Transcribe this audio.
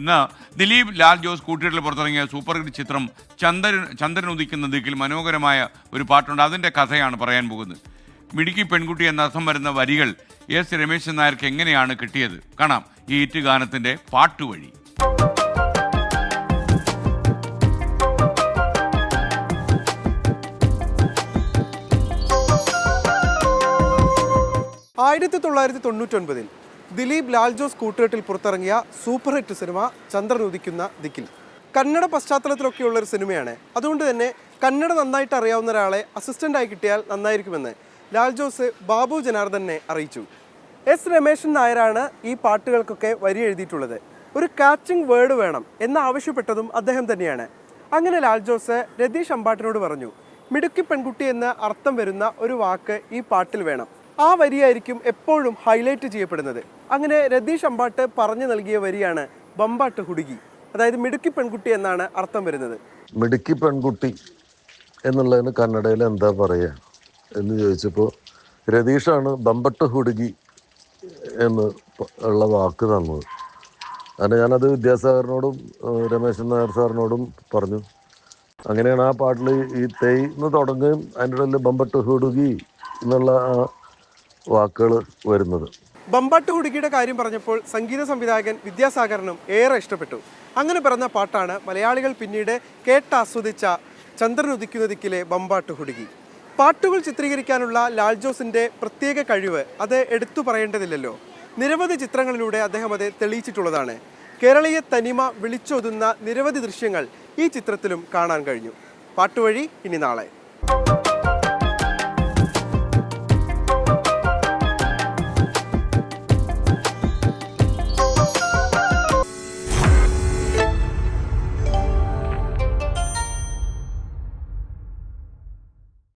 ഇന്ന് ദിലീപ് ലാൽ ജോസ് കൂട്ടുകെട്ടിൽ പുറത്തിറങ്ങിയ സൂപ്പർ ഹിറ്റ് ചിത്രം ചന്ദ്രൻ ഉദിക്കുന്ന ദിക്കിൽ മനോഹരമായ ഒരു പാട്ടുണ്ട്. അതിൻ്റെ കഥയാണ് പറയാൻ പോകുന്നത്. മിടുക്കി പെൺകുട്ടി എന്ന അർത്ഥം വരുന്ന വരികൾ എസ് രമേശൻ നായർക്ക് എങ്ങനെയാണ് കിട്ടിയത്? കാണാം ഈ ഹിറ്റ് ഗാനത്തിൻ്റെ പാട്ടുവഴി. 1999 ദിലീപ് ലാൽ ജോസ് കൂട്ടുകെട്ടിൽ പുറത്തിറങ്ങിയ സൂപ്പർ ഹിറ്റ് സിനിമ ചന്ദ്രൻ ഉദിക്കുന്ന ദിക്കിൽ. കന്നഡ പശ്ചാത്തലത്തിലൊക്കെയുള്ളൊരു സിനിമയാണ്. അതുകൊണ്ട് തന്നെ കന്നഡ നന്നായിട്ട് അറിയാവുന്ന ഒരാളെ അസിസ്റ്റൻ്റായി കിട്ടിയാൽ നന്നായിരിക്കുമെന്ന് ലാൽ ജോസ് ബാബു ജനാർദ്ദനെ അറിയിച്ചു. എസ് രമേശൻ നായരാണ് ഈ പാട്ടുകൾക്കൊക്കെ വരി എഴുതിയിട്ടുള്ളത്. ഒരു കാച്ചിങ് വേർഡ് വേണം എന്ന് ആവശ്യപ്പെട്ടതും അദ്ദേഹം തന്നെയാണ്. അങ്ങനെ ലാൽ ജോസ് രതീഷ് അമ്പാട്ടിനോട് പറഞ്ഞു, മിടുക്കി പെൺകുട്ടി എന്ന് അർത്ഥം വരുന്ന ഒരു വാക്ക് ഈ പാട്ടിൽ വേണം. ആ വരിയായിരിക്കും എപ്പോഴും ഹൈലൈറ്റ് ചെയ്യപ്പെടുന്നത്. അങ്ങനെ രതീഷ് അമ്പാട്ട് പറഞ്ഞു നൽകിയ വരിയാണ് ബമ്പാട്ട് ഹുടുഗി. അതായത് മിടുക്കി പെൺകുട്ടി എന്നാണ് അർത്ഥം വരുന്നത്. മിടുക്കി പെൺകുട്ടി എന്നുള്ളതിന് കന്നഡയിൽ എന്താ പറയുക എന്ന് ചോദിച്ചപ്പോൾ രതീഷാണ് ബമ്പട്ട് ഹുടുഗി എന്ന് ഉള്ള വാക്ക് തന്നത്. അങ്ങനെ ഞാനത് വിദ്യാസാഗറിനോടും രമേശൻ നായർ സാറിനോടും പറഞ്ഞു. അങ്ങനെയാണ് ആ പാട്ടിൽ ഈ തേയ്ന്ന് തുടങ്ങുകയും അതിൻ്റെ ഇടയിൽ ബമ്പട്ട് ഹുടുഗി എന്നുള്ള ആ വാക്കുകൾ വരുന്നത്. ബമ്പാട്ട് ഹുടുഗിയുടെ കാര്യം പറഞ്ഞപ്പോൾ സംഗീത സംവിധായകൻ വിദ്യാസാഗറിനും ഏറെ ഇഷ്ടപ്പെട്ടു. അങ്ങനെ പിറന്ന പാട്ടാണ് മലയാളികൾ പിന്നീട് കേട്ടാസ്വദിച്ച ചന്ദ്രൻ ഉദിക്കുന്ന ദിക്കിലെ ബമ്പാട്ട് ഹുടുഗി. പാട്ടുകൾ ചിത്രീകരിക്കാനുള്ള ലാൽ ജോസിൻ്റെ പ്രത്യേക കഴിവ് അത് എടുത്തു പറയേണ്ടതില്ലല്ലോ. നിരവധി ചിത്രങ്ങളിലൂടെ അദ്ദേഹം അത് തെളിയിച്ചിട്ടുള്ളതാണ്. കേരളീയ തനിമ വിളിച്ചോതുന്ന നിരവധി ദൃശ്യങ്ങൾ ഈ ചിത്രത്തിലും കാണാൻ കഴിഞ്ഞു. പാട്ടുവഴി ഇനി നാളെ.